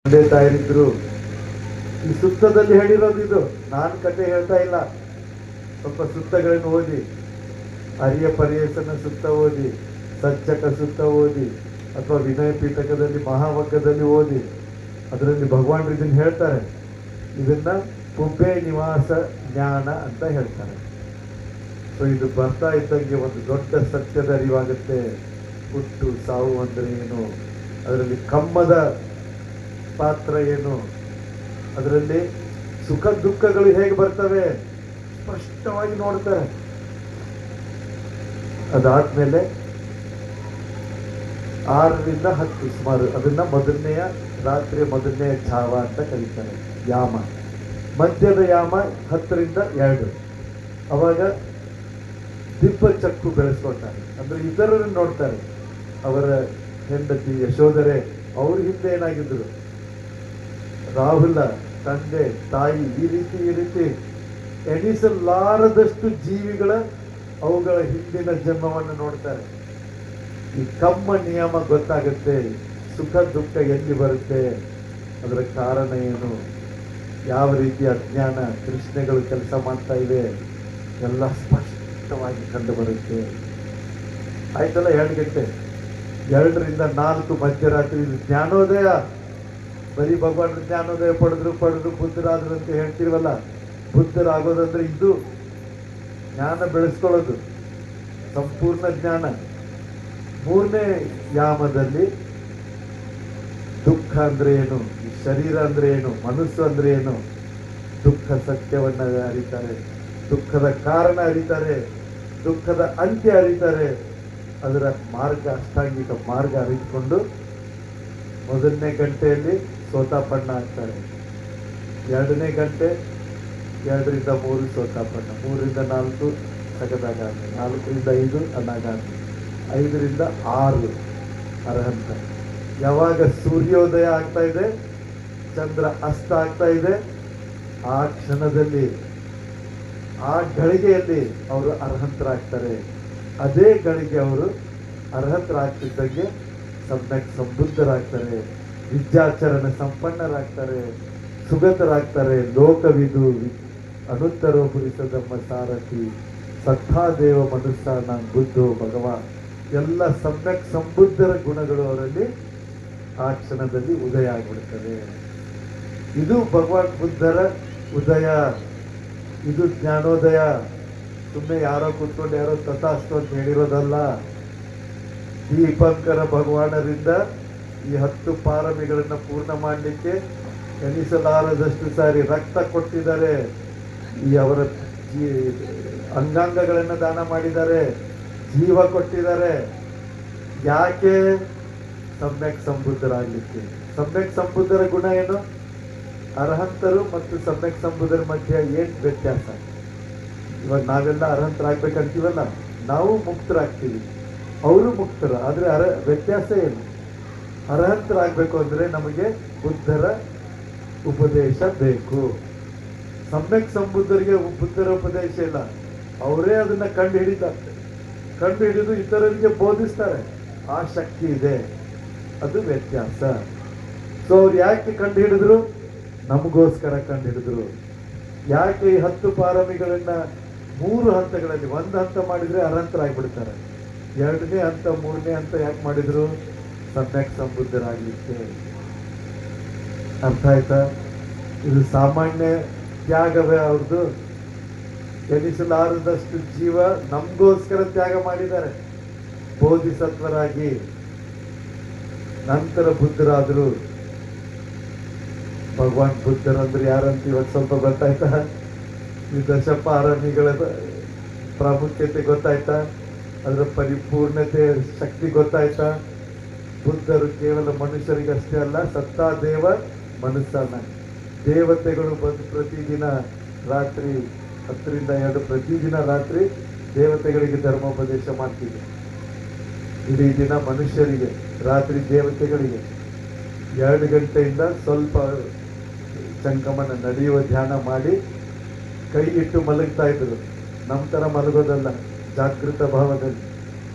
ತಂದೆ ತಾಯರಿದ್ರು. ಈ ಸುತ್ತದಲ್ಲಿ ಹೇಳಿರೋದು ಇದು, ನಾನು ಕತೆ ಹೇಳ್ತಾ ಇಲ್ಲ. ಸ್ವಲ್ಪ ಸುತ್ತಗಳನ್ನು ಓದಿ, ಅರಿಯ ಪರಿಯಸನ ಸುತ್ತ ಓದಿ, ಸಚ್ಚಕ ಸುತ್ತ ಓದಿ, ಅಥವಾ ವಿನಯ ಪೀಠಕದಲ್ಲಿ ಮಹಾವಗ್ಗದಲ್ಲಿ ಓದಿ, ಅದರಲ್ಲಿ ಭಗವಾನ್ ಇದನ್ನು ಹೇಳ್ತಾರೆ. ಇದನ್ನ ಪುಬ್ಬೆ ನಿವಾಸ ಜ್ಞಾನ ಅಂತ ಹೇಳ್ತಾರೆ. ಸೊ ಇದು ಬರ್ತಾ ಇದ್ದಂಗೆ ಒಂದು ದೊಡ್ಡ ಸತ್ಯದ ಅರಿವಾಗುತ್ತೆ. ಹುಟ್ಟು ಸಾವು ಅಂದ್ರೆ ಏನು, ಅದರಲ್ಲಿ ಕಮ್ಮದ ಪಾತ್ರ ಏನು, ಅದರಲ್ಲಿ ಸುಖ ದುಃಖಗಳು ಹೇಗೆ ಬರ್ತವೆ ಸ್ಪಷ್ಟವಾಗಿ ನೋಡ್ತಾರೆ. ಅದಾದ್ಮೇಲೆ 6ರಿಂದ 10 ಸುಮಾರು ಅದನ್ನ ಮೊದಲನೆಯ ರಾತ್ರಿಯ ಮೊದಲನೆಯ ಛಾವ ಅಂತ ಕರೀತಾರೆ, ಯಾಮ. ಮಧ್ಯದ ಯಾಮ 10ರಿಂದ 2. ಅವಾಗ ದಿಬ್ಬ ಚಕ್ಕು ಬೆಳೆಸ್ಕೊಳ್ತಾರೆ, ಅಂದ್ರೆ ಇತರರನ್ನು ನೋಡ್ತಾರೆ. ಅವರ ಹೆಂಡತಿ ಯಶೋಧರೆ, ಅವ್ರ ಹಿಂದೆ ಏನಾಗಿದ್ರು, ರಾಹುಲ, ತಂದೆ ತಾಯಿ, ಈ ರೀತಿ ಎಣಿಸಲಾರದಷ್ಟು ಜೀವಿಗಳ ಅವುಗಳ ಹಿಂದಿನ ಜನ್ಮವನ್ನು ನೋಡ್ತಾರೆ. ಈ ಕಮ್ಮ ನಿಯಮ ಗೊತ್ತಾಗುತ್ತೆ. ಸುಖ ದುಃಖ ಎಲ್ಲಿ ಬರುತ್ತೆ, ಅದರ ಕಾರಣ ಏನು, ಯಾವ ರೀತಿ ಅಜ್ಞಾನ ಕೃಷ್ಣಗಳು ಕೆಲಸ ಮಾಡ್ತಾ ಇವೆ, ಎಲ್ಲ ಸ್ಪಷ್ಟವಾಗಿ ಕಂಡು ಬರುತ್ತೆ. ಆಯ್ತಲ್ಲ, 2 ಗಂಟೆ, 2ರಿಂದ 4 ಮಧ್ಯರಾತ್ರಿ ಜ್ಞಾನೋದಯ. ಬರೀ ಭಗವಾನ್ ಜ್ಞಾನೋದಯ ಪಡೆದ್ರು ಬುದ್ಧರಾದ್ರು ಅಂತ ಹೇಳ್ತಿರ್ವಲ್ಲ, ಬುದ್ಧರಾಗೋದಂದ್ರೆ ಇದು ಜ್ಞಾನ ಬೆಳೆಸ್ಕೊಳ್ಳೋದು, ಸಂಪೂರ್ಣ ಜ್ಞಾನ. 3ನೇ ಯಾಮದಲ್ಲಿ ದುಃಖ ಅಂದ್ರೆ ಏನು, ಈ ಶರೀರ ಅಂದ್ರೆ ಏನು, ಮನಸ್ಸು ಅಂದ್ರೆ ಏನು, ದುಃಖ ಸತ್ಯವನ್ನ ಅರಿತಾರೆ, ದುಃಖದ ಕಾರಣ ಅರಿತಾರೆ, ದುಃಖದ ಅಂತ್ಯ ಅರಿತಾರೆ. ಅದರ ಮಾರ್ಗ, ಅಷ್ಟಾಂಗಿಕ ಮಾರ್ಗ ಅರಿತುಕೊಂಡು 1ನೇ ಗಂಟೆಯಲ್ಲಿ ಸೋತಾಪಣ್ಣ ಆಗ್ತಾರೆ. 2ನೇ ಗಂಟೆ 2ರಿಂದ 3 ಸೋತಾಪಣ್ಣ, 3ರಿಂದ 4 ಸಗದಾಗಾಮಿ, 4ರಿಂದ 5 ಅನಾಗಾಮಿ, 5ರಿಂದ 6 ಅರ್ಹಂತ. ಯಾವಾಗ ಸೂರ್ಯೋದಯ ಆಗ್ತಾ ಇದೆ, ಚಂದ್ರ ಅಸ್ತ ಆಗ್ತಾ ಇದೆ, ಆ ಕ್ಷಣದಲ್ಲಿ, ಆ ಗಳಿಗೆಯಲ್ಲಿ ಅವರು ಅರ್ಹಂತರಾಗ್ತಾರೆ. ಅದೇ ಗಳಿಗೆ ಅವರು ಅರ್ಹತರಾಗ್ತಿದ್ದಂಗೆ ಸಮ್ಯಕ್ ಸಂಬುದ್ಧರಾಗ್ತಾರೆ, ವಿದ್ಯಾಚರಣ ಸಂಪನ್ನರಾಗ್ತಾರೆ, ಸುಗತರಾಗ್ತಾರೆ. ಲೋಕವಿದು ಅನುತ್ತರೋ ಪುರಿಸದಮ್ಮ ಸಾರಥಿ ಸತ್ತಾದೇವ ಮನುಷ್ಯ ನಾನು ಬುದ್ಧೋ ಭಗವಾನ್. ಎಲ್ಲ ಸಮ್ಯಕ್ ಸಂಬುದ್ಧರ ಗುಣಗಳು ಅವರಲ್ಲಿ ಆ ಕ್ಷಣದಲ್ಲಿ ಉದಯ ಆಗಿಬಿಡ್ತದೆ. ಇದು ಭಗವಾನ್ ಬುದ್ಧರ ಉದಯ, ಇದು ಜ್ಞಾನೋದಯ. ಸುಮ್ಮನೆ ಯಾರೋ ಕೂತ್ಕೊಂಡು ಯಾರೋ ತಥಾಸ್ತು ಅಂತ ಹೇಳಿರೋದಲ್ಲ. ದೀಪಂಕರ ಭಗವಾನರಿಂದ ಈ 10 ಪಾರಮಿಗಳನ್ನ ಪೂರ್ಣ ಮಾಡಲಿಕ್ಕೆ ಎನಿಸಲಾರದಷ್ಟು ಸಾರಿ ರಕ್ತ ಕೊಟ್ಟಿದ್ದಾರೆ, ಈ ಅವರ ಅಂಗಾಂಗಗಳನ್ನು ದಾನ ಮಾಡಿದ್ದಾರೆ, ಜೀವ ಕೊಟ್ಟಿದ್ದಾರೆ. ಯಾಕೆ? ಸಮ್ಯಕ್ ಸಂಬುದ್ಧರಾಗಲಿಕ್ಕೆ. ಸಮ್ಯಕ್ ಸಂಬುದ್ಧರ ಗುಣ ಏನು? ಅರ್ಹಂತರು ಮತ್ತು ಸಮ್ಯಕ್ ಸಂಬುದ್ಧರ ಮಧ್ಯೆ ಏನ್ ವ್ಯತ್ಯಾಸ? ಇವಾಗ ನಾವೆಲ್ಲ ಅರ್ಹಂತರಾಗ್ಬೇಕಂತೀವಲ್ಲ, ನಾವು ಮುಕ್ತರಾಗ್ತೀವಿ, ಅವರು ಮುಕ್ತರ. ಆದ್ರೆ ವ್ಯತ್ಯಾಸ ಏನು? ಅರ್ಹಂತರಾಗಬೇಕು ಅಂದ್ರೆ ನಮಗೆ ಬುದ್ಧರ ಉಪದೇಶ ಬೇಕು. ಸಮ್ಯಕ್ ಸಂಬುದ್ಧರಿಗೆ ಬುದ್ಧರ ಉಪದೇಶ ಇಲ್ಲ, ಅವರೇ ಅದನ್ನ ಕಂಡು ಹಿಡಿದು ಇತರರಿಗೆ ಬೋಧಿಸ್ತಾರೆ. ಆ ಶಕ್ತಿ ಇದೆ, ಅದು ವ್ಯತ್ಯಾಸ. ಸೊ ಅವ್ರು ಯಾಕೆ ಕಂಡು ಹಿಡಿದ್ರು? ನಮಗೋಸ್ಕರ ಕಂಡು ಹಿಡಿದ್ರು. ಯಾಕೆ ಈ 10 ಪಾರಮಿಗಳನ್ನ 3 ಹಂತಗಳಲ್ಲಿ, 1 ಹಂತ ಮಾಡಿದ್ರೆ ಅರ್ಹಂತರಾಗ್ಬಿಡ್ತಾರೆ, 2ನೇ ಹಂತ 3ನೇ ಹಂತ ಯಾಕೆ ಮಾಡಿದ್ರು? ಸಮ್ಯಕ್ ಸಂಬುದ್ಧರಾಗ್ಲಿಕ್ಕೆ. ಅರ್ಥ ಆಯ್ತಾ? ಇದು ಸಾಮಾನ್ಯ ತ್ಯಾಗವೇ ಅವ್ರದ್ದು. ಎನಿಸಲಾರದಷ್ಟು ಜೀವ ನಮಗೋಸ್ಕರ ತ್ಯಾಗ ಮಾಡಿದ್ದಾರೆ, ಬೋಧಿಸತ್ವರಾಗಿ. ನಂತರ ಬುದ್ಧರಾದ್ರು. ಭಗವಾನ್ ಬುದ್ಧರಂದ್ರೆ ಯಾರಂತ ಇವತ್ತು ಸ್ವಲ್ಪ ಗೊತ್ತಾಯ್ತಾ? ಈ ದಶಪಾರಮಿಗಳ ಪ್ರಾಮುಖ್ಯತೆ ಗೊತ್ತಾಯ್ತಾ? ಅದರ ಪರಿಪೂರ್ಣತೆ ಶಕ್ತಿ ಗೊತ್ತಾಯ್ತಾ? ಬುದ್ಧರು ಕೇವಲ ಮನುಷ್ಯರಿಗಷ್ಟೇ ಅಲ್ಲ, ಸತ್ತಾದೇವ ಮನುಷ್ಯನ. ದೇವತೆಗಳು ಬಂದು ಪ್ರತಿದಿನ ರಾತ್ರಿ 10ರಿಂದ 2 ಪ್ರತಿದಿನ ರಾತ್ರಿ ದೇವತೆಗಳಿಗೆ ಧರ್ಮೋಪದೇಶ ಮಾಡ್ತಿದ್ರು. ಇಡೀ ದಿನ ಮನುಷ್ಯರಿಗೆ, ರಾತ್ರಿ ದೇವತೆಗಳಿಗೆ. 2 ಗಂಟೆಯಿಂದ ಸ್ವಲ್ಪ ಸಂಗಮನ ನಡೆಯುವ ಧ್ಯಾನ ಮಾಡಿ ಕೈ ಇಟ್ಟು ಮಲಗ್ತಾ ಇದ್ರು. ನಮ್ಮ ಥರ ಮಲಗೋದಲ್ಲ, ಜಾಗೃತ ಭಾವದಲ್ಲಿ.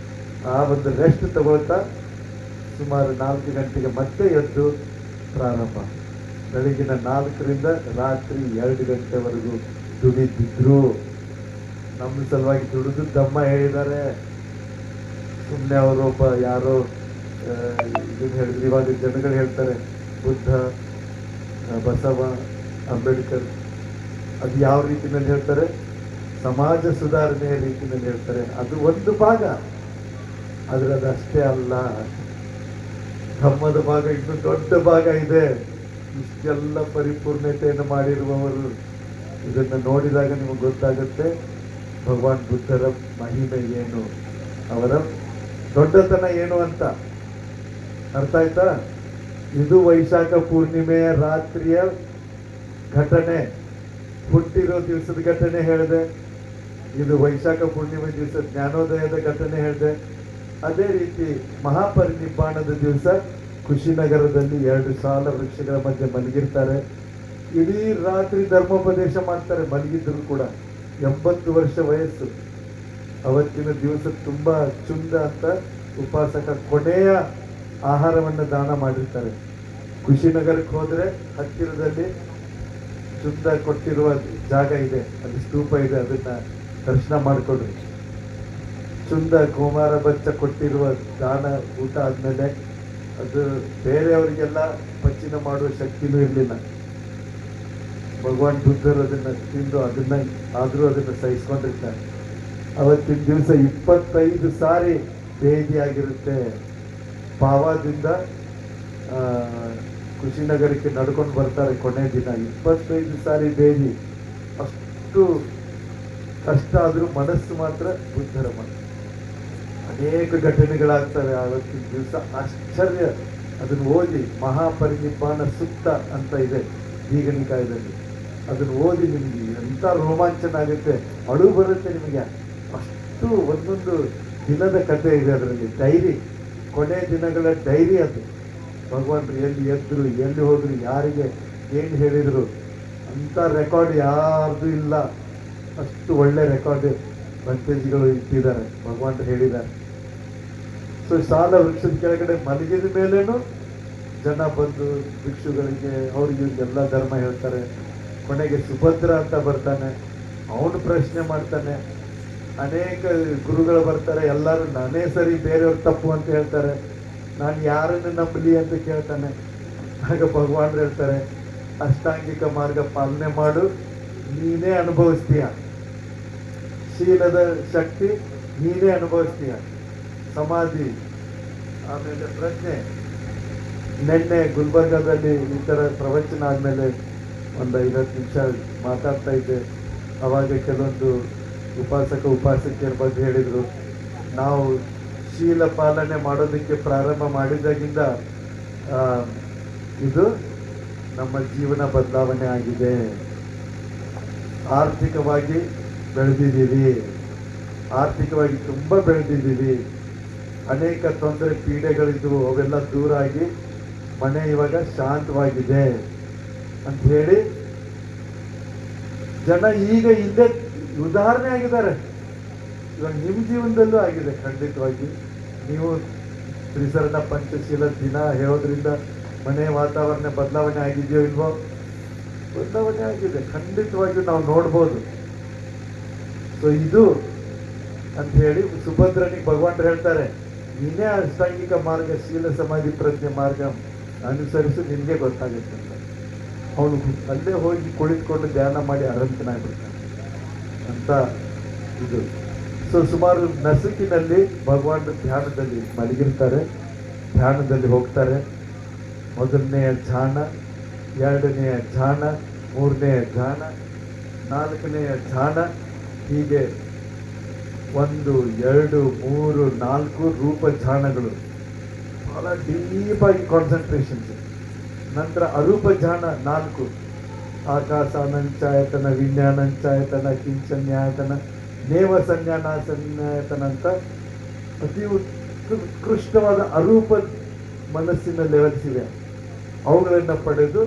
ಆ ಒಂದು ರೆಸ್ಟ್ ತಗೊಳ್ತಾ ಸುಮಾರು 4 ಗಂಟೆಗೆ ಮತ್ತೆ ಎದ್ದು ಪ್ರಾರಂಭ. ಬೆಳಗಿನ 4ರಿಂದ ರಾತ್ರಿ 2 ಗಂಟೆವರೆಗೂ ದುಡಿದಿದ್ರು. ನಮ್ಮ ಸಲುವಾಗಿ ದುಡಿದು ದಮ್ಮ ಹೇಳಿದ್ದಾರೆ. ಸುಮ್ಮನೆ ಅವರೊಬ್ಬ ಯಾರೋ ಇದನ್ನು ಹೇಳಿದ್ರು. ಇವಾಗ ಜನಗಳು ಹೇಳ್ತಾರೆ ಬುದ್ಧ, ಬಸವ, ಅಂಬೇಡ್ಕರ್, ಅದು ಯಾವ ರೀತಿಯಲ್ಲಿ ಹೇಳ್ತಾರೆ? ಸಮಾಜ ಸುಧಾರಣೆಯ ರೀತಿಯಲ್ಲಿ ಹೇಳ್ತಾರೆ. ಅದು ಒಂದು ಭಾಗ, ಆದರೆ ಅದಷ್ಟೇ ಅಲ್ಲ. ಧರ್ಮದ ಭಾಗ ಇನ್ನೂ ದೊಡ್ಡ ಭಾಗ ಇದೆ. ಇಷ್ಟೆಲ್ಲ ಪರಿಪೂರ್ಣತೆಯನ್ನು ಮಾಡಿರುವವರು. ಇದನ್ನು ನೋಡಿದಾಗ ನಿಮಗೆ ಗೊತ್ತಾಗುತ್ತೆ ಭಗವಾನ್ ಬುದ್ಧರ ಮಹಿಮೆ ಏನು, ಅವರ ದೊಡ್ಡತನ ಏನು ಅಂತ. ಅರ್ಥ ಆಯ್ತಾ? ಇದು ವೈಶಾಖ ಪೂರ್ಣಿಮೆಯ ರಾತ್ರಿಯ ಘಟನೆ, ಹುಟ್ಟಿರೋ ದಿವಸದ ಘಟನೆ ಹೇಳಿದೆ. ಇದು ವೈಶಾಖ ಪೂರ್ಣಿಮೆ ದಿವಸ ಜ್ಞಾನೋದಯದ ಘಟನೆ ಹೇಳಿದೆ. ಅದೇ ರೀತಿ ಮಹಾಪರಿನಿಬ್ಬಾಣದ ದಿವಸ ಕುಶಿನಗರದಲ್ಲಿ 2 ಸಾಲ ವೃಕ್ಷಗಳ ಮಧ್ಯೆ ಮಲಗಿರ್ತಾರೆ. ಇಡೀ ರಾತ್ರಿ ಧರ್ಮೋಪದೇಶ ಮಾಡ್ತಾರೆ ಮಲಗಿದ್ರು ಕೂಡ. 80 ವರ್ಷ ವಯಸ್ಸು. ಅವತ್ತಿನ ದಿವಸ ತುಂಬಾ ಚುಂದ ಅಂತ ಉಪಾಸಕ ಕೊನೆಯ ಆಹಾರವನ್ನು ದಾನ ಮಾಡಿರ್ತಾರೆ. ಕುಶಿನಗರಕ್ಕೆ ಹೋದ್ರೆ ಹತ್ತಿರದಲ್ಲಿ ಚುಂದ ಕೊಟ್ಟಿರುವ ಜಾಗ ಇದೆ, ಅಲ್ಲಿ ಸ್ತೂಪ ಇದೆ, ಅದನ್ನ ದರ್ಶನ ಮಾಡಿಕೊಡ್ರಿ. ಚುಂದ ಕುಮಾರ ಬಚ್ಚ ಕೊಟ್ಟಿರುವ ದಾನ ಊಟ ಆದ್ಮೇಲೆ ಅದು ಬೇರೆಯವರಿಗೆಲ್ಲ ಪಚ್ಚಿನ ಮಾಡುವ ಶಕ್ತಿನೂ ಇರಲಿಲ್ಲ. ಭಗವಾನ್ ಬುದ್ಧರು ಅದನ್ನ ತಿಂದು ಆದ್ರೂ ಅದನ್ನ ಸಹಿಸ್ಕೊಂಡಿರ್ತಾರೆ. ಅವತ್ತಿನ ದಿವಸ 25 ಸಾರಿ ಬೇದಿಯಾಗಿರುತ್ತೆ. ಪಾವಾದಿಂದ ಕುಶಿನಗರಕ್ಕೆ ನಡ್ಕೊಂಡು ಬರ್ತಾರೆ ಕೊನೆ ದಿನ. 25 ಸಾರಿ ಬೇದಿ. ಅಷ್ಟು ಕಷ್ಟ ಆದ್ರೂ ಮನಸ್ಸು ಮಾತ್ರ ಬುದ್ಧರ ಮನಸ್ಸು. ಅನೇಕ ಘಟನೆಗಳಾಗ್ತವೆ ಆವತ್ತಿನ ದಿವಸ. ಆಶ್ಚರ್ಯ. ಅದನ್ನು ಓದಿ, ಮಹಾಪರಿನಿಬ್ಬಾಣ ಸುತ್ತ ಅಂತ ಇದೆ ದೀಘನಿಕಾಯದಲ್ಲಿ. ಅದನ್ನು ಓದಿ, ನಿಮಗೆ ಎಂಥ ರೋಮಾಂಚನ ಆಗುತ್ತೆ, ಅಳು ಬರುತ್ತೆ ನಿಮಗೆ. ಅಷ್ಟು ಒಂದೊಂದು ದಿನದ ಕಥೆ ಇದೆ ಅದರಲ್ಲಿ. ಡೈರಿ, ಕೊನೆ ದಿನಗಳ ಡೈರಿ ಅದು. ಭಗವಂತರು ಎಲ್ಲಿ ಎದ್ರು, ಎಲ್ಲಿ ಹೋದ್ರು, ಯಾರಿಗೆ ಏನು ಹೇಳಿದರು ಅಂತ ರೆಕಾರ್ಡ್ ಯಾರ್ದು ಇಲ್ಲ. ಅಷ್ಟು ಒಳ್ಳೆ ರೆಕಾರ್ಡ್ ಭಕ್ತಜಿಗಳು ಇಟ್ಟಿದ್ದಾರೆ, ಭಗವಂತ ಹೇಳಿದ್ದಾರೆ. ಸೊ ಸಾಲ ವೃಕ್ಷದ ಕೆಳಗಡೆ ಮಲಗಿದ ಮೇಲೇನು ಜನ ಬಂದು ಭಿಕ್ಷುಗಳಿಗೆ ಅವ್ರಿಗೆ ಎಲ್ಲ ಧರ್ಮ ಹೇಳ್ತಾರೆ. ಕೊನೆಗೆ ಸುಭದ್ರ ಅಂತ ಬರ್ತಾನೆ, ಅವನು ಪ್ರಶ್ನೆ ಮಾಡ್ತಾನೆ. ಅನೇಕ ಗುರುಗಳು ಬರ್ತಾರೆ, ಎಲ್ಲರೂ ನಾನೇ ಸರಿ ಬೇರೆಯವ್ರು ತಪ್ಪು ಅಂತ ಹೇಳ್ತಾರೆ. ನಾನು ಯಾರನ್ನು ನಂಬಲಿ ಅಂತ ಕೇಳ್ತಾನೆ. ಆಗ ಭಗವಾನ್ ಹೇಳ್ತಾರೆ, ಅಷ್ಟಾಂಗಿಕ ಮಾರ್ಗ ಪಾಲನೆ ಮಾಡು, ನೀನೇ ಅನುಭವಿಸ್ತೀಯ. ಶೀಲದ ಶಕ್ತಿ ನೀನೇ ಅನುಭವಿಸ್ತೀಯ. ಸಮಾಧಿ, ಆಮೇಲೆ ಪ್ರಜ್ಞೆ. ನಿನ್ನೆ ಗುಲ್ಬರ್ಗಾದಲ್ಲಿ ಈ ಥರ ಪ್ರವಚನ ಆದಮೇಲೆ ಒಂದು 50 ನಿಮಿಷ ಮಾತಾಡ್ತಾ ಇದ್ದೆ. ಅವಾಗ ಕೆಲವೊಂದು ಉಪಾಸಕಿಯರ ಬಗ್ಗೆ ಹೇಳಿದರು. ನಾವು ಶೀಲ ಪಾಲನೆ ಮಾಡೋದಕ್ಕೆ ಪ್ರಾರಂಭ ಮಾಡಿದಾಗಿಂದ ಇದು ನಮ್ಮ ಜೀವನ ಬದಲಾವಣೆ ಆಗಿದೆ. ಆರ್ಥಿಕವಾಗಿ ಬೆಳೆದಿದ್ದೀವಿ, ಆರ್ಥಿಕವಾಗಿ ತುಂಬ ಬೆಳೆದಿದ್ದೀವಿ. ಅನೇಕ ತೊಂದರೆ ಪೀಡೆಗಳಿದ್ವು, ಅವೆಲ್ಲ ದೂರ ಆಗಿ ಮನೆ ಇವಾಗ ಶಾಂತವಾಗಿದೆ ಅಂತ ಹೇಳಿ ಜನ ಈಗ ಇಲ್ಲೇ ಉದಾಹರಣೆ ಆಗಿದ್ದಾರೆ. ಇವಾಗ ನಿಮ್ಮ ಜೀವನದಲ್ಲೂ ಆಗಿದೆ ಖಂಡಿತವಾಗಿ. ನೀವು ತ್ರಿಸರಣ ಪಂಚಶೀಲ ದಿನ ಹೇಳೋದ್ರಿಂದ ಮನೆ ವಾತಾವರಣ ಬದಲಾವಣೆ ಆಗಿದೆಯೋ ಇಲ್ವೋ? ಬದಲಾವಣೆ ಆಗಿದೆ, ಖಂಡಿತವಾಗಿಯೂ ನಾವು ನೋಡ್ಬೋದು. ಸೊ ಇದು ಅಂತ ಹೇಳಿ ಸುಭದ್ರನಿಗೆ ಭಗವಂತರು ಹೇಳ್ತಾರೆ, ನೀನೇ ಅಷ್ಟಾಂಗಿಕ ಮಾರ್ಗ, ಶೀಲ ಸಮಾಧಿ ಪ್ರಜ್ಞೆ ಮಾರ್ಗ ಅನುಸರಿಸು, ನಿನಗೆ ಗೊತ್ತಾಗುತ್ತೆ ಅಂತ. ಅವನು ಅಲ್ಲೇ ಹೋಗಿ ಕುಳಿತುಕೊಂಡು ಧ್ಯಾನ ಮಾಡಿ ಅರಂತನಾಗ್ಬಿಡ್ತಾನೆ ಅಂತ ಇದು. ಸೊ ಸುಮಾರು ನಸುಕಿನಲ್ಲಿ ಭಗವಾನ್ ಧ್ಯಾನದಲ್ಲಿ ಮಲಗಿರ್ತಾರೆ, ಧ್ಯಾನದಲ್ಲಿ ಹೋಗ್ತಾರೆ. ಮೊದಲನೆಯ ಧ್ಯಾನ, 2ನೆಯ ಧ್ಯಾನ, 3ನೆಯ ಧ್ಯಾನ, 4ನೆಯ ಧ್ಯಾನ, ಹೀಗೆ 1, 2, 3, 4 ರೂಪ ಧ್ಯಾನಗಳು. ಬಹಳ ಡೀಪಾಗಿ ಕಾನ್ಸಂಟ್ರೇಷನ್ಸ್. ನಂತರ ಅರೂಪ ಧ್ಯಾನ 4, ಆಕಾಶಾನಂಚಾಯತನ, ವಿಜ್ಞಾನಂಚಾಯತನ, ಕಿಂಚನ್ಯಾಯತನ, ನೇವ ಸಂಜ್ಞಾನಾಸನ್ಯಾಯತನ ಅಂತ ಅತಿ ಉತ್ಕೃಷ್ಟವಾದ ಅರೂಪ ಮನಸ್ಸಿನ ಲೆವೆಲ್ಸ್ ಇವೆ. ಅವುಗಳನ್ನು ಪಡೆದು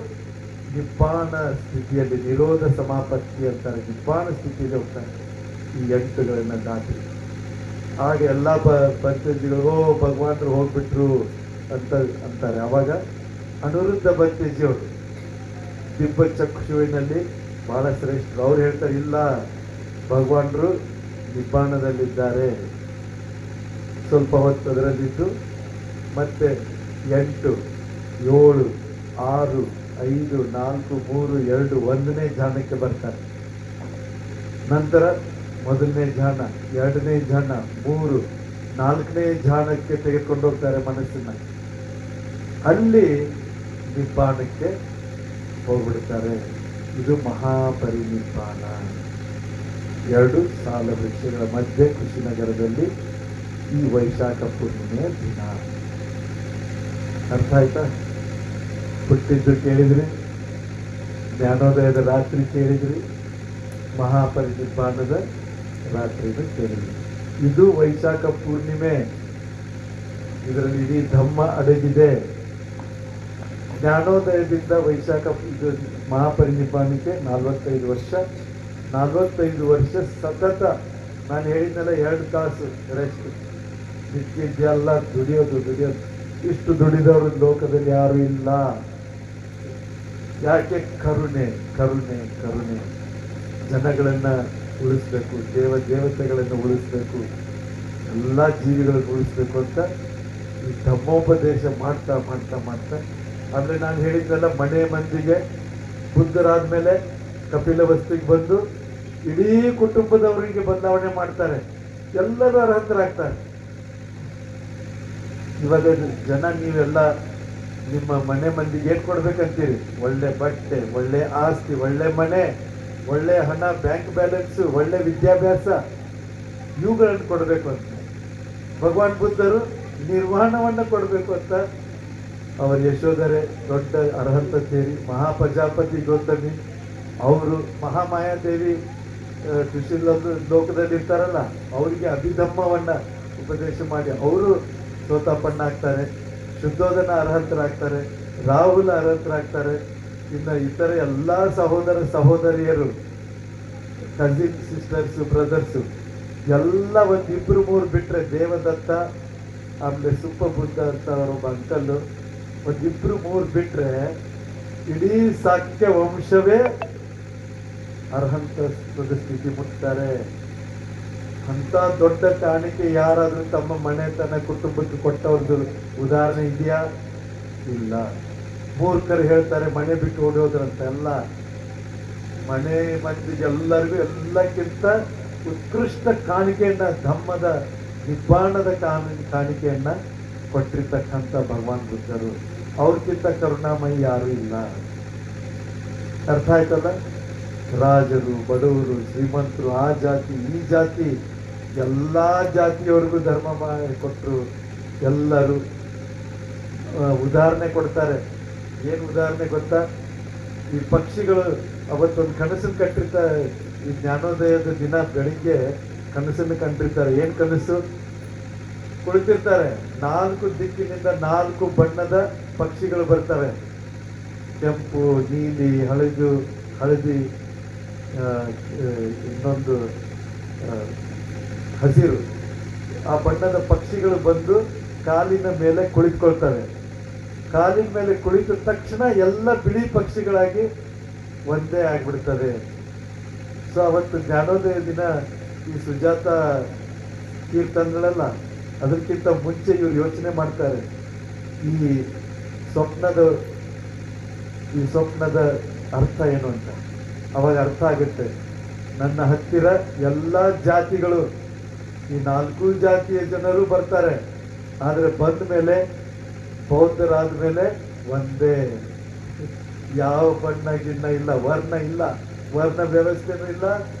ನಿಬ್ಬಾಣ ಸ್ಥಿತಿಯಲ್ಲಿ, ನಿರೋಧ ಸಮಾಪತ್ತಿ ಅಂತಾರೆ, ನಿಬ್ಬಾಣ ಸ್ಥಿತಿಯಲ್ಲಿ ಹೋಗ್ತಾನೆ ಈ 8ಗಳನ್ನು ದಾಟಿ. ಹಾಗೆ ಎಲ್ಲ ಪಂಚಜಿಗಳು ಭಗವಂತರು ಹೋಗ್ಬಿಟ್ರು ಅಂತ ಅಂತಾರೆ. ಆವಾಗ ಅನಿರುದ್ಧ ಭಂತೇಜಿಯವರು ದಿಬ್ಬ ಚಕ್ಷುವಿನಲ್ಲಿ ಬಹಳ ಶ್ರೇಷ್ಠರು. ಅವ್ರು ಹೇಳ್ತಾರೆ, ಇಲ್ಲ, ಭಗವಾನರು ನಿಬ್ಬಾಣದಲ್ಲಿದ್ದಾರೆ. ಸ್ವಲ್ಪ ಹೊತ್ತು ಅದರಲ್ಲಿದ್ದು ಮತ್ತೆ 8, 7, 6, 5, 4, 3, 2, 1ನೇ ಧ್ಯಾನಕ್ಕೆ ಬರ್ತಾರೆ. ನಂತರ 1ನೇ ಧ್ಯಾನ, 2ನೇ ಧ್ಯಾನ, 3, 4ನೇ ಧ್ಯಾನಕ್ಕೆ ತೆಗೆದುಕೊಂಡು ಹೋಗ್ತಾರೆ ಮನಸ್ಸನ್ನ. ಅಲ್ಲಿ ನಿಬ್ಬಾಣಕ್ಕೆ ಹೋಗ್ಬಿಡ್ತಾರೆ. ಇದು ಮಹಾಪರಿನಿಬ್ಬಾನ. 2 ಸಾಲ ವೃಕ್ಷಗಳ ಮಧ್ಯೆ ಕುಶಿನಗರದಲ್ಲಿ ಈ ವೈಶಾಖ ಪೂರ್ಣಿಮೆಯ ದಿನ. ಅರ್ಥ ಆಯ್ತಾ? ಹುಟ್ಟಿದ್ದು ಕೇಳಿದ್ರಿ, ಜ್ಞಾನೋದಯದ ರಾತ್ರಿ ಕೇಳಿದ್ರಿ, ಮಹಾಪರಿನಿಬ್ಬಾನದ ರಾತ್ರಿನೂ ಕೇಳಿದ್ರಿ. ಇದು ವೈಶಾಖ ಪೂರ್ಣಿಮೆ. ಇದರಲ್ಲಿ ಇಡೀ ಧಮ್ಮ ಅಡಗಿದೆ. ಜ್ಞಾನೋದಯದಿಂದ ವೈಶಾಖ ಇದು ಮಹಾಪರಿನಿಬ್ಬಾನಕ್ಕೆ 45 ವರ್ಷ. 45 ವರ್ಷ ಸತತ, ನಾನು ಹೇಳಿದ್ನಲ್ಲ 2 ತಾಸು ರೆಸ್ಟ್, ಮಿಕ್ಕಿದ್ದೆಲ್ಲ ದುಡಿಯೋದು. ಇಷ್ಟು ದುಡಿದವರು ಲೋಕದಲ್ಲಿ ಯಾರು ಇಲ್ಲ. ಯಾಕೆ? ಕರುಣೆ. ಜನಗಳನ್ನ ಉಳಿಸ್ಬೇಕು, ದೇವತೆಗಳನ್ನು ಉಳಿಸ್ಬೇಕು, ಎಲ್ಲ ಜೀವಿಗಳನ್ನು ಉಳಿಸ್ಬೇಕು ಅಂತ ಈ ಧರ್ಮೋಪದೇಶ ಮಾಡ್ತಾ ಅಂದ್ರೆ ನಾನು ಹೇಳಿದ್ನಲ್ಲ, ಮನೆ ಮಂದಿಗೆ ಬುದ್ಧರಾದ್ಮೇಲೆ ಕಪಿಲ ವಸ್ತುವಿಗೆ ಬಂದು ಇಡೀ ಕುಟುಂಬದವರಿಗೆ ಬದಲಾವಣೆ ಮಾಡ್ತಾರೆ. ಎಲ್ಲರೂ ಅರ್ಹತರಾಗ್ತಾರೆ. ಇವಾಗ ಜನ ನೀವೆಲ್ಲ ನಿಮ್ಮ ಮನೆ ಮಂದಿಗೆ ಏನ್ ಕೊಡ್ಬೇಕಂತೀರಿ? ಒಳ್ಳೆ ಬಟ್ಟೆ, ಒಳ್ಳೆ ಆಸ್ತಿ, ಒಳ್ಳೆ ಮನೆ, ಒಳ್ಳೆ ಹಣ, ಬ್ಯಾಂಕ್ ಬ್ಯಾಲೆನ್ಸ್, ಒಳ್ಳೆ ವಿದ್ಯಾಭ್ಯಾಸ, ಇವುಗಳನ್ನು ಕೊಡಬೇಕು ಅಂತ. ಭಗವಾನ್ ಬುದ್ಧರು ನಿರ್ವಾಣವನ್ನ ಕೊಡಬೇಕು ಅಂತ ಅವರ ಯಶೋಧರೆ ದೊಡ್ಡ ಅರ್ಹತ ಸೇರಿ ಮಹಾಪ್ರಜಾಪತಿ ಗೌತಮಿ ಅವರು, ಮಹಾಮಾಯಾದೇವಿ ಸುಶೀಲೊಂದು ಲೋಕದಲ್ಲಿ ಇರ್ತಾರಲ್ಲ, ಅವರಿಗೆ ಅಭಿಧಮ್ಮವನ್ನ ಉಪದೇಶ ಮಾಡಿ ಅವರು ಸೋತಾಪಣ್ಣ ಆಗ್ತಾರೆ. ಶುದ್ಧೋಧನ ಅರ್ಹತರಾಗ್ತಾರೆ, ರಾಹುಲ್ ಅರ್ಹತರಾಗ್ತಾರೆ. ಇನ್ನು ಇತರ ಎಲ್ಲ ಸಹೋದರಿಯರು, ಕಸಿನ್ ಸಿಸ್ಟರ್ಸು, ಬ್ರದರ್ಸು ಎಲ್ಲ 1-2-3 ಬಿಟ್ರೆ, ದೇವದತ್ತ ಆಮೇಲೆ ಸುಪ್ಪಬುದ್ಧ ಅಂತ ಅವರೊಬ್ಬ ಅಂಕಲ್ಲು, 1-2-3 ಬಿಟ್ರೆ ಇಡೀ ಸಾಕ್ಯ ವಂಶವೇ ಅರ್ಹಂತದ ಸ್ಥಿತಿ ಮುಟ್ತಾರೆ. ಅಂತ ದೊಡ್ಡ ಕಾಣಿಕೆ ಯಾರಾದ್ರೂ ತಮ್ಮ ಮನೆತನ ಕುಟುಂಬಕ್ಕೆ ಕೊಟ್ಟವ್ರದ್ದು ಉದಾಹರಣೆ ಇದೆಯಾ? ಇಲ್ಲ. ಮೂರ್ಖರು ಹೇಳ್ತಾರೆ ಮನೆ ಬಿಟ್ಟು ಓಡೋದ್ರಂತ. ಎಲ್ಲ ಮನೆ ಮಂದಿಗೆ ಎಲ್ಲರಿಗೂ ಎಲ್ಲಕ್ಕಿಂತ ಉತ್ಕೃಷ್ಟ ಕಾಣಿಕೆಯನ್ನ, ಧಮ್ಮದ ನಿಬ್ಬಾಣದ ಕಾಣಿಕೆಯನ್ನ ಕೊಟ್ಟಿರ್ತಕ್ಕಂಥ ಭಗವಾನ್ ಬುದ್ಧರು. ಅವ್ರಿಗಿಂತ ಕರುಣಾಮಯಿ ಯಾರು ಇಲ್ಲ. ಅರ್ಥ ಆಯ್ತಲ್ಲ? ರಾಜರು, ಬಡವರು, ಶ್ರೀಮಂತರು, ಆ ಜಾತಿ ಈ ಜಾತಿ ಎಲ್ಲ ಜಾತಿಯವರಿಗೂ ಧರ್ಮ ಕೊಟ್ಟರು. ಎಲ್ಲರೂ ಉದಾಹರಣೆ ಕೊಡ್ತಾರೆ. ಏನು ಉದಾಹರಣೆ ಗೊತ್ತಾ? ಈ ಪಕ್ಷಿಗಳು ಅವತ್ತೊಂದು ಕನಸನ್ನು ಕಟ್ಟಿರ್ತಾರೆ. ಈ ಜ್ಞಾನೋದಯದ ದಿನ ಬೆಳಿಗ್ಗೆ ಕನಸನ್ನು ಕಂಡಿರ್ತಾರೆ. ಏನು ಕನಸು? ಕುಳಿತಿರ್ತಾರೆ, 4 ದಿಕ್ಕಿನಿಂದ 4 ಬಣ್ಣದ ಪಕ್ಷಿಗಳು ಬರ್ತವೆ. ಕೆಂಪು, ನೀಲಿ, ಹಳದಿ, ಇನ್ನೊಂದು ಹಸಿರು. ಆ ಬಣ್ಣದ ಪಕ್ಷಿಗಳು ಬಂದು ಕಾಲಿನ ಮೇಲೆ ಕುಳಿತುಕೊಳ್ತವೆ. ಕಾಲಿನ ಮೇಲೆ ಕುಳಿತ ತಕ್ಷಣ ಎಲ್ಲ ಬಿಳಿ ಪಕ್ಷಿಗಳಾಗಿ ಒಂದೇ ಆಗ್ಬಿಡ್ತವೆ. ಸೊ ಅವತ್ತು ಜ್ಞಾನೋದಯ ದಿನ ಈ ಸುಜಾತ ಕೀರ್ತನಗಳೆಲ್ಲ ಅದಕ್ಕಿಂತ ಮುಂಚೆ ಇವ್ರು ಯೋಚನೆ ಮಾಡ್ತಾರೆ, ಈ ಸ್ವಪ್ನದ ಅರ್ಥ ಏನು ಅಂತ. ಅವಾಗ ಅರ್ಥ ಆಗುತ್ತೆ, ನನ್ನ ಹತ್ತಿರ ಎಲ್ಲ ಜಾತಿಗಳು, ಈ 4 ಜಾತಿಯ ಜನರು ಬರ್ತಾರೆ. ಆದರೆ ಬಂದ ಮೇಲೆ ಬೌದ್ಧರಾದ ಮೇಲೆ ಒಂದೇ, ಯಾವ ಬಣ್ಣ ಗಿಣ್ಣ ಇಲ್ಲ, ವರ್ಣ ಇಲ್ಲ, ವರ್ಣ ವ್ಯವಸ್ಥೆನೂ ಇಲ್ಲ,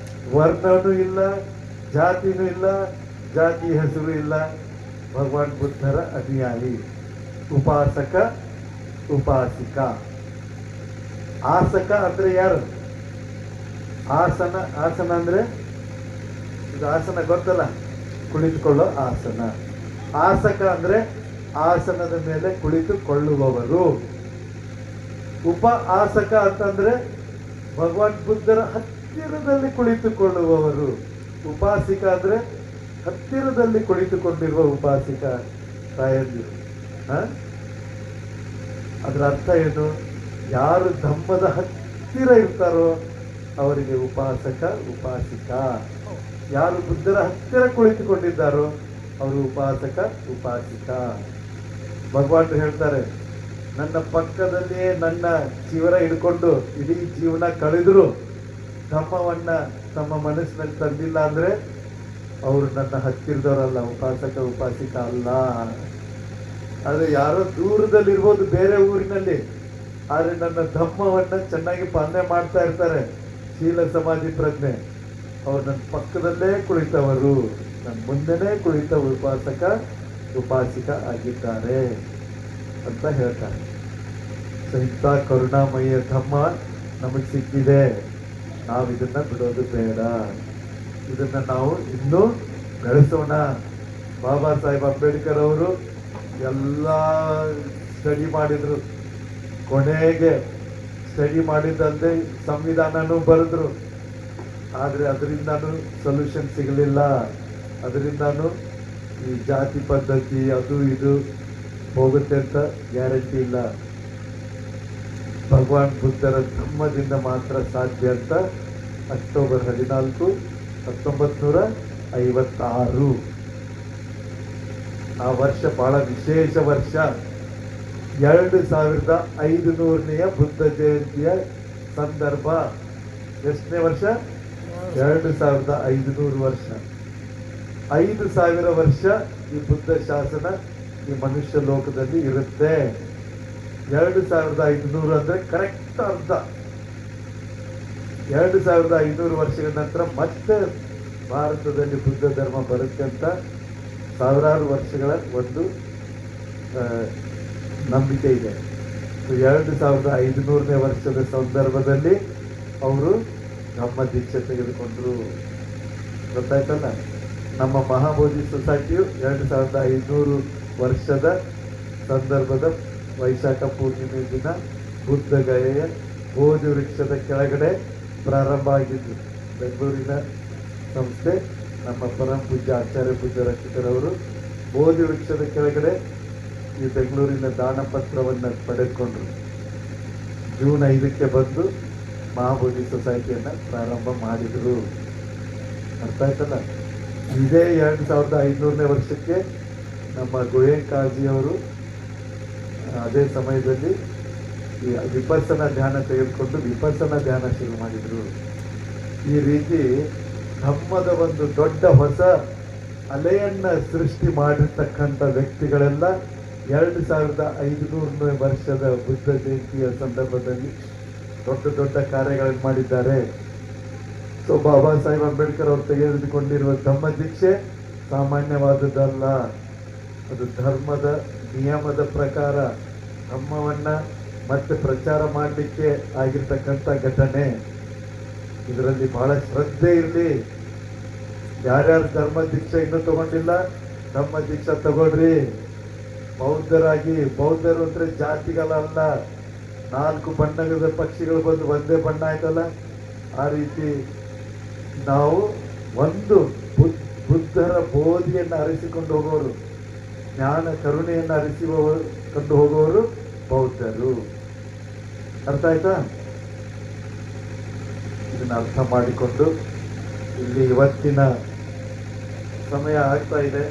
ವರ್ಣನೂ ಇಲ್ಲ, ಜಾತಿನೂ ಇಲ್ಲ, ಜಾತಿ ಹೆಸರು ಇಲ್ಲ. ಭಗವಾನ್ ಬುದ್ಧರ ಅನುಯಾಯಿ, ಉಪಾಸಕ, ಉಪಾಸಿಕ. ಆಸಕ ಅಂದ್ರೆ ಯಾರು? ಆಸನ ಅಂದ್ರೆ ಇದು ಆಸನ ಗೊತ್ತಲ್ಲ, ಕುಳಿತುಕೊಳ್ಳೋ ಆಸನ. ಆಸಕ ಅಂದ್ರೆ ಆಸನದ ಮೇಲೆ ಕುಳಿತುಕೊಳ್ಳುವವರು. ಆಸಕ ಅಂತಂದ್ರೆ ಭಗವಾನ್ ಬುದ್ಧರ ಹತ್ತಿರದಲ್ಲಿ ಕುಳಿತುಕೊಳ್ಳುವವರು. ಉಪಾಸಿಕ ಅಂದ್ರೆ ಹತ್ತಿರದಲ್ಲಿ ಕುಳಿತುಕೊಂಡಿರುವ ಉಪಾಸಿಕ ತಾಯಂದಿರು. ಅದರ ಅರ್ಥ ಏನು? ಯಾರು ಧಮ್ಮದ ಹತ್ತಿರ ಇರ್ತಾರೋ ಅವರಿಗೆ ಉಪಾಸಕ ಉಪಾಸಿಕ. ಯಾರು ಬುದ್ಧರ ಹತ್ತಿರ ಕುಳಿತುಕೊಂಡಿದ್ದಾರೋ ಅವರು ಉಪಾಸಕ ಉಪಾಸಿಕ. ಭಗವಾನ್ ಹೇಳ್ತಾರೆ, ನನ್ನ ಪಕ್ಕದಲ್ಲಿಯೇ ನನ್ನ ಚಿವರ ಹಿಡ್ಕೊಂಡು ಇಡೀ ಜೀವನ ಕಳೆದ್ರು ಧಮ್ಮವನ್ನ ತಮ್ಮ ಮನಸ್ಸಿನಲ್ಲಿ ತಂದಿಲ್ಲ ಅಂದ್ರೆ ಅವರು ನನ್ನ ಹತ್ತಿರದವರಲ್ಲ, ಉಪಾಸಕ ಉಪಾಸಿಕ ಅಲ್ಲ. ಆದ್ರೆ ಯಾರೋ ದೂರದಲ್ಲಿರ್ಬೋದು, ಬೇರೆ ಊರಿನಲ್ಲಿ, ಆದ್ರೆ ನನ್ನ ಧಮ್ಮವನ್ನ ಚೆನ್ನಾಗಿ ಪಾಲನೆ ಮಾಡ್ತಾ ಇರ್ತಾರೆ, ಶೀಲ ಸಮಾಧಿ ಪ್ರಜ್ಞೆ, ಅವ್ರು ನನ್ನ ಪಕ್ಕದಲ್ಲೇ ಕುಳಿತವರು, ನನ್ನ ಮುಂದೆನೇ ಕುಳಿತ ಉಪಾಸಕ ಉಪಾಸಿಕ ಆಗಿದ್ದಾರೆ ಅಂತ ಹೇಳ್ತಾರೆ. ಇಂಥ ಕರುಣಾಮಯ ಧಮ್ಮ ನಮಗೆ ಸಿಕ್ಕಿದೆ, ನಾವು ಇದನ್ನ ಬಿಡೋದು ಬೇಡ, ಇದನ್ನ ನಾವು ಇನ್ನೂ ಬೆಳೆಸೋಣ. ಬಾಬಾ ಸಾಹೇಬ್ ಅಂಬೇಡ್ಕರ್ ಅವರು ಎಲ್ಲ ಸ್ಟಡಿ ಮಾಡಿದ್ರು, ಕೊನೆಗೆ ಸ್ಟಡಿ ಮಾಡಿದ್ದಲ್ಲದೆ ಸಂವಿಧಾನನೂ ಬರೆದ್ರು. ಆದರೆ ಅದರಿಂದಾನು ಸೊಲ್ಯೂಷನ್ ಸಿಗಲಿಲ್ಲ. ಅದರಿಂದಾನು ಈ ಜಾತಿ ಪದ್ಧತಿ ಅದು ಇದು ಹೋಗುತ್ತೆ ಅಂತ ಗ್ಯಾರಂಟಿ ಇಲ್ಲ. ಭಗವಾನ್ ಬುದ್ಧರ ಧಮ್ಮದಿಂದ ಮಾತ್ರ ಸಾಧ್ಯ ಅಂತ ಅಕ್ಟೋಬರ್ 14, 1956 ಆ ವರ್ಷ ಬಹಳ ವಿಶೇಷ ವರ್ಷ. 2500ನೇ ಬುದ್ಧ ಜಯಂತಿಯ ಸಂದರ್ಭ. ಎಷ್ಟನೇ ವರ್ಷ? 2500 ವರ್ಷ. 5000 ವರ್ಷ ಈ ಬುದ್ಧ ಶಾಸನ ಈ ಮನುಷ್ಯ ಲೋಕದಲ್ಲಿ ಇರುತ್ತೆ. 2500 ಅಂದ್ರೆ ಕರೆಕ್ಟ್ ಅರ್ಧ. 2500 ವರ್ಷಗಳ ನಂತರ ಮತ್ತೆ ಭಾರತದಲ್ಲಿ ಬುದ್ಧ ಧರ್ಮ ಬರುತ್ತೆ ಅಂತ ಸಾವಿರಾರು ವರ್ಷಗಳ ಒಂದು ನಂಬಿಕೆ ಇದೆ. 2500ನೇ ವರ್ಷದ ಸಂದರ್ಭದಲ್ಲಿ ಅವರು ಧಮ್ಮ ದೀಕ್ಷೆ ತೆಗೆದುಕೊಂಡ್ರು. ಗೊತ್ತಾಯ್ತಲ್ಲ, ನಮ್ಮ ಮಹಾಬೋಧಿ ಸೊಸೈಟಿಯು 2500 ವರ್ಷದ ಸಂದರ್ಭದ ವೈಶಾಖ ಪೂರ್ಣಿಮೆ ದಿನ ಬುದ್ಧ ಗಯೆಯ ಬೋಧಿ ವೃಕ್ಷದ ಕೆಳಗಡೆ ಪ್ರಾರಂಭ ಆಗಿದ್ದು. ಬೆಂಗಳೂರಿನ ಸಂಸ್ಥೆ ನಮ್ಮ ಪರಮ ಪೂಜ್ಯ ಆಚಾರ್ಯ ಪೂಜ್ಯ ರಕ್ಷಕರವರು ಬೋಧಿ ವೃಕ್ಷದ ಕೆಳಗಡೆ ಈ ಬೆಂಗಳೂರಿನ ದಾನಪತ್ರವನ್ನು ಪಡೆದುಕೊಂಡ್ರು. ಜೂನ್ 5ಕ್ಕೆ ಬಂದು ಮಹಾಬೋಧಿ ಸೊಸೈಟಿಯನ್ನು ಪ್ರಾರಂಭ ಮಾಡಿದರು. ಅರ್ಥ ಆಯ್ತಲ್ಲ. ಇದೇ 2500ನೇ ವರ್ಷಕ್ಕೆ ನಮ್ಮ ಗೋಯಂಕಾಜಿಯವರು ಅದೇ ಸಮಯದಲ್ಲಿ ಈ ವಿಪස්සನ ಧ್ಯಾನ ತೆಗೆದುಕೊಂಡು ವಿಪස්සನ ಧ್ಯಾನ ಶುರು ಮಾಡಿದರು. ಈ ರೀತಿ ಧಮ್ಮದ ಒಂದು ದೊಡ್ಡ ಹೊಸ ಅಲೆಯನ್ನ ಸೃಷ್ಟಿ ಮಾಡಿರ್ತಕ್ಕಂಥ ವ್ಯಕ್ತಿಗಳೆಲ್ಲ 2500ನೇ ವರ್ಷದ ಬುದ್ಧ ಜಯಂತಿಯ ಸಂದರ್ಭದಲ್ಲಿ ದೊಡ್ಡ ದೊಡ್ಡ ಕಾರ್ಯಗಳನ್ನು ಮಾಡಿದ್ದಾರೆ. ಸೊ ಬಾಬಾ ಸಾಹೇಬ್ ಅಂಬೇಡ್ಕರ್ ಅವರು ತೆಗೆದುಕೊಂಡಿರುವ ಧಮ್ಮ ದೀಕ್ಷೆ ಸಾಮಾನ್ಯವಾದದ್ದಲ್ಲ. ಅದು ಧರ್ಮದ ನಿಯಮದ ಪ್ರಕಾರ ಧಮ್ಮವನ್ನ ಮತ್ತೆ ಪ್ರಚಾರ ಮಾಡಲಿಕ್ಕೆ ಆಗಿರ್ತಕ್ಕಂಥ ಘಟನೆ. ಇದರಲ್ಲಿ ಬಹಳ ಶ್ರದ್ಧೆ ಇರಲಿ. ಯಾರ್ಯಾರು ಧರ್ಮ ದೀಕ್ಷೆ ಇನ್ನೂ ತಗೊಂಡಿಲ್ಲ, ಧಮ್ಮ ದೀಕ್ಷಾ ತಗೊಳ್ರಿ. ಬೌದ್ಧರಾಗಿ, ಬೌದ್ಧರು ಅಂದ್ರೆ ಜಾತಿಗಳಲ್ಲ, 4 ಬಣ್ಣದ ಪಕ್ಷಿಗಳು ಬಂದು ಒಂದೇ ಬಣ್ಣ ಆಯ್ತಲ್ಲ, ಆ ರೀತಿ ನಾವು ಒಂದು ಬುದ್ಧರ ಬೋಧಿಯನ್ನು ಅರಿಸಿಕೊಂಡು ಹೋಗೋರು, ಜ್ಞಾನ ಕರುಣೆಯನ್ನು ಅರಿಸಿಕೊಂಡು ಹೋಗೋರು ಬೌದ್ಧರು. ಅರ್ಥ ಆಯ್ತಾ? ಇದನ್ನ ಅರ್ಥ ಮಾಡಿಕೊಂಡು ಇಲ್ಲಿ ಇವತ್ತಿನ ಸಮಯ ಆಗ್ತಾ ಇದೆ.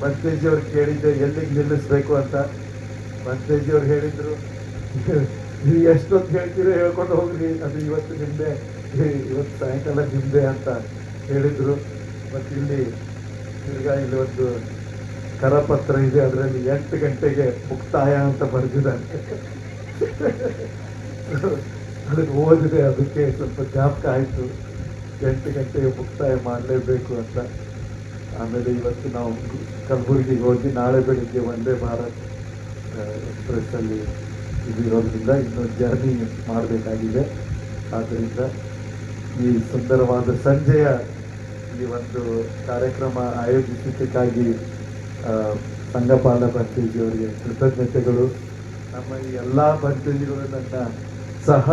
ಬಂತೇಜಿಯವ್ರು ಕೇಳಿದ್ದೆ ಎಲ್ಲಿಗೆ ನಿಲ್ಲಿಸ್ಬೇಕು ಅಂತ. ಬಂತೇಜಿಯವ್ರು ಹೇಳಿದ್ರು, ನೀವು ಎಷ್ಟೊತ್ತು ಹೇಳ್ತೀರೋ ಹೇಳ್ಕೊಂಡು ಹೋಗ್ರಿ, ಅದು ಇವತ್ತು ನಿಮ್ದೆ, ಇವತ್ತು ಸಾಯಂಕಾಲ ನಿಮ್ದೆ ಅಂತ ಹೇಳಿದ್ರು. ಮತ್ತು ಇಲ್ಲಿ ಇಲ್ಲಿ ಒಂದು ಕರಪತ್ರ ಇದೆ, ಅದರಲ್ಲಿ 8 ಗಂಟೆಗೆ ಮುಕ್ತಾಯ ಅಂತ ಬರೆದಿದ್ದಾರೆ. ಅದಕ್ಕೆ ಓದಿದೆ, ಅದಕ್ಕೆ ಸ್ವಲ್ಪ ಜ್ಞಾಪಕ ಆಯಿತು, 8 ಗಂಟೆಗೆ ಮುಕ್ತಾಯ ಮಾಡಲೇಬೇಕು ಅಂತ. ಆಮೇಲೆ ಇವತ್ತು ನಾವು ಕಲಬುರಗಿಗೆ ಹೋಗಿ ನಾಳೆ ಬೆಳಿಗ್ಗೆ ವಂದೇ ಭಾರತ್ ಎಕ್ಸ್ಪ್ರೆಸ್ಸಲ್ಲಿ ಇದಿರೋದ್ರಿಂದ ಇನ್ನೂ ಜರ್ನಿ ಮಾಡಬೇಕಾಗಿದೆ. ಆದ್ದರಿಂದ ಈ ಸುಂದರವಾದ ಸಂಜೆಯ ಈ ಒಂದು ಕಾರ್ಯಕ್ರಮ ಆಯೋಜಿಸಿದ್ದಕ್ಕಾಗಿ ಸಂಘಪಾಲ ಭಂತೇಜಿಯವರಿಗೆ ಕೃತಜ್ಞತೆಗಳು. ನಮ್ಮ ಈ ಎಲ್ಲ ಭಂತೇಜಿಗಳು ನನ್ನ ಸಹ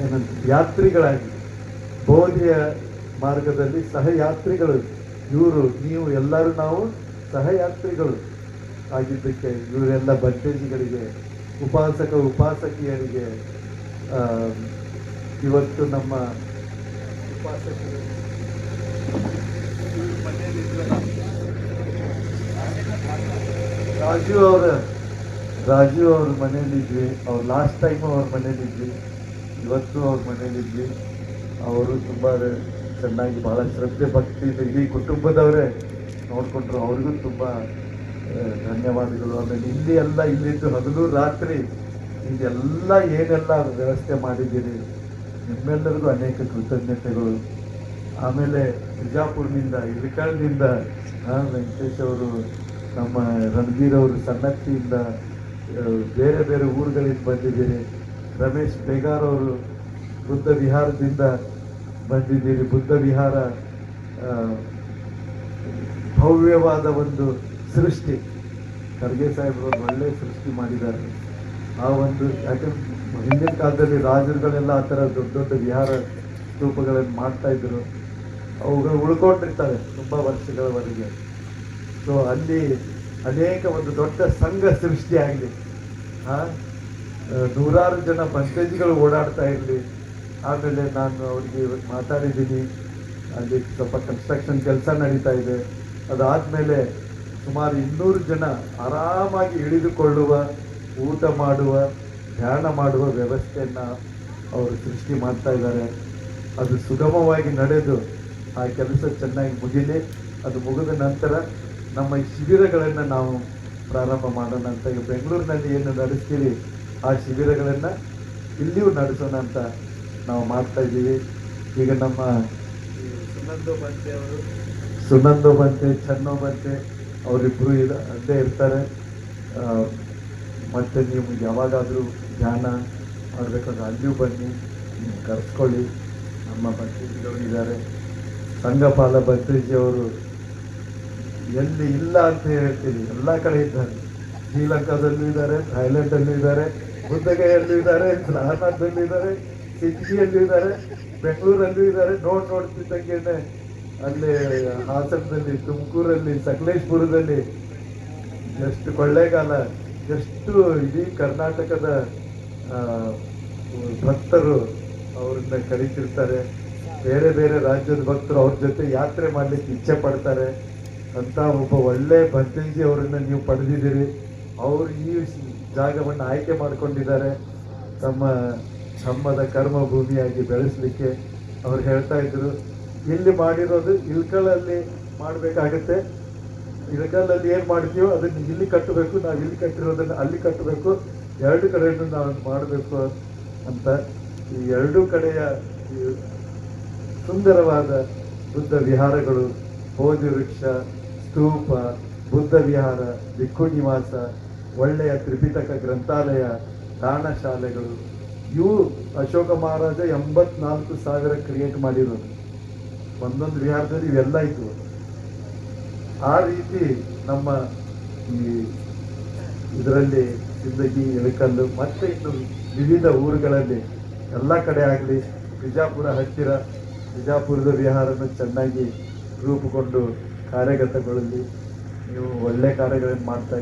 ಏನಂತ ಯಾತ್ರಿಗಳಾಗಿ ಬೋಧಿಯ ಮಾರ್ಗದಲ್ಲಿ ಸಹಯಾತ್ರಿಗಳು ಇವರು, ನೀವು ಎಲ್ಲರೂ ನಾವು ಸಹಯಾತ್ರಿಗಳು ಆಗಿದ್ದಕ್ಕೆ ಇವರೆಲ್ಲ ಬಂಟೇಜಿಗಳಿಗೆ ಉಪಾಸಕಿಯರಿಗೆ ಆ, ಇವತ್ತು ನಮ್ಮ ಉಪಾಸಕರು ರಾಜು ಅವ್ರ ಮನೇಲಿದ್ವಿ. ಅವ್ರು ಲಾಸ್ಟ್ ಟೈಮು ಅವ್ರ ಮನೇಲಿದ್ವಿ, ಇವತ್ತು ಅವ್ರ ಮನೇಲಿದ್ವಿ. ಅವರು ತುಂಬ ಚೆನ್ನಾಗಿ ಭಾಳ ಶ್ರದ್ಧೆ ಭಕ್ತಿಯಿಂದ ಇಡೀ ಕುಟುಂಬದವರೇ ನೋಡಿಕೊಂಡ್ರು. ಅವ್ರಿಗೂ ತುಂಬ ಧನ್ಯವಾದಗಳು. ಆಮೇಲೆ ಇಲ್ಲಿದ್ದು ಹಗಲು ರಾತ್ರಿ ಇದೆಲ್ಲ ಏನೆಲ್ಲ ವ್ಯವಸ್ಥೆ ಮಾಡಿದ್ದೀರಿ ನಿಮ್ಮೆಲ್ಲರಿಗೂ ಅನೇಕ ಕೃತಜ್ಞತೆಗಳು. ಆಮೇಲೆ ಬಿಜಾಪುರ್ನಿಂದ ಇಳಕಲ್ನಿಂದ ವೆಂಕಟೇಶ್ ಅವರು, ನಮ್ಮ ರಣಧೀರ್ ಅವರು ಸನ್ನತ್ತಿಯಿಂದ, ಬೇರೆ ಬೇರೆ ಊರುಗಳಿಂದ ಬಂದಿದ್ದೀರಿ. ರಮೇಶ್ ಬೇಗಾರ್ ಅವರು ಬುದ್ಧ ವಿಹಾರದಿಂದ ಬಂದಿದ್ದೀರಿ. ಬುದ್ಧ ವಿಹಾರ ಭವ್ಯವಾದ ಒಂದು ಸೃಷ್ಟಿ. ಖರ್ಗೆ ಸಾಹೇಬರು ಒಂದು ಒಳ್ಳೆಯ ಸೃಷ್ಟಿ ಮಾಡಿದ್ದಾರೆ. ಆ ಒಂದು ಯಾಕಂದ್ರೆ ಹಿಂದಿನ ಕಾಲದಲ್ಲಿ ರಾಜರುಗಳೆಲ್ಲ ಆ ಥರ ದೊಡ್ಡ ದೊಡ್ಡ ವಿಹಾರ ಸ್ತೂಪಗಳನ್ನು ಮಾಡ್ತಾ ಇದ್ರು. ಅವುಗಳು ಉಳ್ಕೊಂಡಿರ್ತಾರೆ ತುಂಬ ವರ್ಷಗಳವರೆಗೆ. ಸೊ ಅಲ್ಲಿ ಅನೇಕ ಒಂದು ದೊಡ್ಡ ಸಂಘ ಸೃಷ್ಟಿಯಾಗಲಿ, ನೂರಾರು ಜನ ಬಂಟೇಜಿಗಳು ಓಡಾಡ್ತಾ ಇರಲಿ. ಆಮೇಲೆ ನಾನು ಅವ್ರಿಗೆ ಮಾತಾಡಿದ್ದೀನಿ, ಅಲ್ಲಿ ಸ್ವಲ್ಪ ಕನ್ಸ್ಟ್ರಕ್ಷನ್ ಕೆಲಸ ನಡೀತಾ ಇದೆ. ಅದಾದಮೇಲೆ ಸುಮಾರು 200 ಜನ ಆರಾಮಾಗಿ ಇಳಿದುಕೊಳ್ಳುವ, ಊಟ ಮಾಡುವ, ಧ್ಯಾನ ಮಾಡುವ ವ್ಯವಸ್ಥೆಯನ್ನು ಅವರು ಸೃಷ್ಟಿ ಮಾಡ್ತಾ ಇದ್ದಾರೆ. ಅದು ಸುಗಮವಾಗಿ ನಡೆದು ಆ ಕೆಲಸ ಚೆನ್ನಾಗಿ ಮುಗಿಲಿ. ಅದು ಮುಗಿದ ನಂತರ ನಮ್ಮ ಈ ಶಿಬಿರಗಳನ್ನು ನಾವು ಪ್ರಾರಂಭ ಮಾಡೋಣ ಅಂತ, ಈಗ ಬೆಂಗಳೂರಿನಲ್ಲಿ ಏನು ನಡೆಸ್ತೀವಿ ಆ ಶಿಬಿರಗಳನ್ನು ಇಲ್ಲಿಯೂ ನಡೆಸೋಣ ಅಂತ ನಾವು ಮಾಡ್ತಾ ಇದ್ದೀವಿ. ಈಗ ನಮ್ಮ ಸುನಂದೋ ಬಂತೆ ಚನ್ನೋ ಬಂತೆ ಅವರಿಬ್ಬರು ಅಲ್ಲೇ ಇರ್ತಾರೆ. ಮತ್ತು ನೀವು ಯಾವಾಗಾದರೂ ಧ್ಯಾನ ಮಾಡಬೇಕಂದ್ರೆ ಅಲ್ಲಿಯೂ ಬನ್ನಿ, ನೀವು ಕರೆಸ್ಕೊಳ್ಳಿ. ನಮ್ಮ ಭಂತೇಜಿಗಳು ಇದ್ದಾರೆ. ಸಂಘಪಾಲ ಭಂತೇಜಿಯವರು ಎಲ್ಲಿ ಇಲ್ಲ ಅಂತ ಹೇಳ್ತೀವಿ, ಎಲ್ಲ ಕಡೆ ಇದ್ದಾರೆ. ಶ್ರೀಲಂಕಾದಲ್ಲೂ ಇದ್ದಾರೆ, ಥೈಲ್ಯಾಂಡಲ್ಲೂ ಇದ್ದಾರೆ, ಬುದ್ಧಗಯಲ್ಲೂ ಇದ್ದಾರೆ, ಲಾನಾದಲ್ಲೂ ಇದ್ದಾರೆ, ಸಿಡ್ನಿಯಲ್ಲೂ ಇದ್ದಾರೆ, ಬೆಂಗಳೂರಲ್ಲೂ ಇದ್ದಾರೆ. ನೋಡ್ತಿದ್ದಂಗೆ ಅಲ್ಲಿ ಹಾಸನದಲ್ಲಿ, ತುಮಕೂರಲ್ಲಿ, ಸಕಲೇಶ್ಪುರದಲ್ಲಿ, ಎಷ್ಟು ಕೊಳ್ಳೇಗಾಲ, ಎಷ್ಟು ಇಡೀ ಕರ್ನಾಟಕದ ಭಕ್ತರು ಅವ್ರನ್ನ ಕರೀತಿರ್ತಾರೆ. ಬೇರೆ ಬೇರೆ ರಾಜ್ಯದ ಭಕ್ತರು ಅವ್ರ ಜೊತೆ ಯಾತ್ರೆ ಮಾಡಲಿಕ್ಕೆ ಇಚ್ಛೆ ಪಡ್ತಾರೆ ಅಂತ ಒಬ್ಬ ಒಳ್ಳೆ ಭಂತೇಜಿ ಅವರನ್ನು ನೀವು ಪಡೆದಿದ್ದೀರಿ. ಅವರು ಈ ಜಾಗವನ್ನು ಆಯ್ಕೆ ಮಾಡಿಕೊಂಡಿದ್ದಾರೆ ತಮ್ಮ ಧಮ್ಮದ ಕರ್ಮ ಭೂಮಿಯಾಗಿ ಬೆಳೆಸಲಿಕ್ಕೆ. ಅವ್ರು ಹೇಳ್ತಾ ಇದ್ರು, ಇಲ್ಲಿ ಮಾಡಿರೋದು ಇಳ್ಕಲಲ್ಲಿ ಮಾಡಬೇಕಾಗತ್ತೆ, ಇಳಕಲ್ಲಲ್ಲಿ ಏನು ಮಾಡ್ತೀವೋ ಅದನ್ನು ಇಲ್ಲಿ ಕಟ್ಟಬೇಕು, ನಾವು ಇಲ್ಲಿ ಕಟ್ಟಿರೋದನ್ನು ಅಲ್ಲಿ ಕಟ್ಟಬೇಕು, ಎರಡು ಕಡೆಯನ್ನು ನಾವು ಮಾಡಬೇಕು ಅಂತ. ಈ ಎರಡೂ ಕಡೆಯ ಸುಂದರವಾದ ಬುದ್ಧ ವಿಹಾರಗಳು, ಬೋಧಿ ವೃಕ್ಷ, ಸ್ತೂಪ, ಬುದ್ಧ ವಿಹಾರ, ಭಿಕ್ಷು ನಿವಾಸ, ಒಳ್ಳೆಯ ತ್ರಿಪಿಟಕ ಗ್ರಂಥಾಲಯ, ದಾನ ಶಾಲೆಗಳು, ಇವು ಅಶೋಕ ಮಹಾರಾಜ 84,000 ಕ್ರಿಯೇಟ್ ಮಾಡಿರೋದು. ಒಂದೊಂದು ವಿಹಾರದಲ್ಲಿ ಇವೆಲ್ಲ ಇದ್ವು. ಆ ರೀತಿ ನಮ್ಮ ಈ ಇದರಲ್ಲಿ ಸಿಂದಗಿ, ಇಳಕಲ್ಲು ಮತ್ತು ಇನ್ನು ವಿವಿಧ ಊರುಗಳಲ್ಲಿ ಎಲ್ಲ ಕಡೆ ಆಗಲಿ, ಬಿಜಾಪುರ ಹತ್ತಿರ ಬಿಜಾಪುರದ ವಿಹಾರವನ್ನು ಚೆನ್ನಾಗಿ ರೂಪುಗೊಂಡು ಕಾರ್ಯಗತಗಳಲ್ಲಿ ನೀವು ಒಳ್ಳೆ ಕಾರ್ಯಗಳನ್ನು ಮಾಡ್ತಾ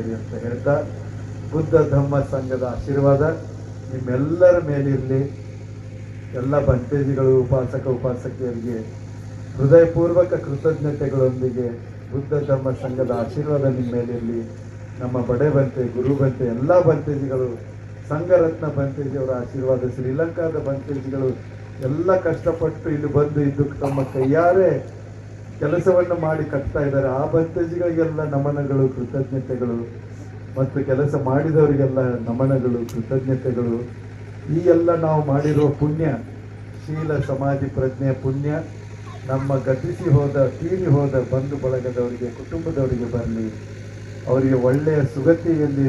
ಇರಿ ಅಂತ ಹೇಳ್ತಾ, ಬುದ್ಧ ಧಮ್ಮ ಸಂಘದ ಆಶೀರ್ವಾದ ನಿಮ್ಮೆಲ್ಲರ ಮೇಲಿರಲಿ. ಎಲ್ಲ ಬಂಟೇಜಿಗಳು, ಉಪಾಸಕಿಯರಿಗೆ ಹೃದಯಪೂರ್ವಕ ಕೃತಜ್ಞತೆಗಳೊಂದಿಗೆ ಬುದ್ಧ ಧಮ್ಮ ಸಂಘದ ಆಶೀರ್ವಾದ ನಿಮ್ಮ ಮೇಲಿರಲಿ. ನಮ್ಮ ಬಡೆ ಬಂತೆ, ಗುರು ಬಂತೆ, ಎಲ್ಲ ಬಂಟೇಜಿಗಳು, ಸಂಘರತ್ನ ಬಂಟೇಜಿಯವರ ಆಶೀರ್ವಾದ, ಶ್ರೀಲಂಕಾದ ಬಂಟೇಜಿಗಳು ಎಲ್ಲ ಕಷ್ಟಪಟ್ಟು ಇಲ್ಲಿ ಬಂದು ಇದು ತಮ್ಮ ಕೈಯಾರೆ ಕೆಲಸವನ್ನು ಮಾಡಿ ಕಟ್ತಾ ಇದ್ದಾರೆ. ಆ ಬಂಟೇಜಿಗಳಿಗೆಲ್ಲ ನಮನಗಳು, ಕೃತಜ್ಞತೆಗಳು. ಮತ್ತು ಕೆಲಸ ಮಾಡಿದವರಿಗೆಲ್ಲ ನಮನಗಳು, ಕೃತಜ್ಞತೆಗಳು. ಈ ಎಲ್ಲ ನಾವು ಮಾಡಿರುವ ಪುಣ್ಯ, ಶೀಲ ಸಮಾಧಿ ಪ್ರಜ್ಞೆ ಪುಣ್ಯ ನಮ್ಮ ಗತಿಸಿ ಹೋದ, ತೀರಿ ಹೋದ ಬಂಧು ಬಳಗದವರಿಗೆ, ಕುಟುಂಬದವರಿಗೆ ಬರಲಿ. ಅವರಿಗೆ ಒಳ್ಳೆಯ ಸುಗತಿಯಲ್ಲಿ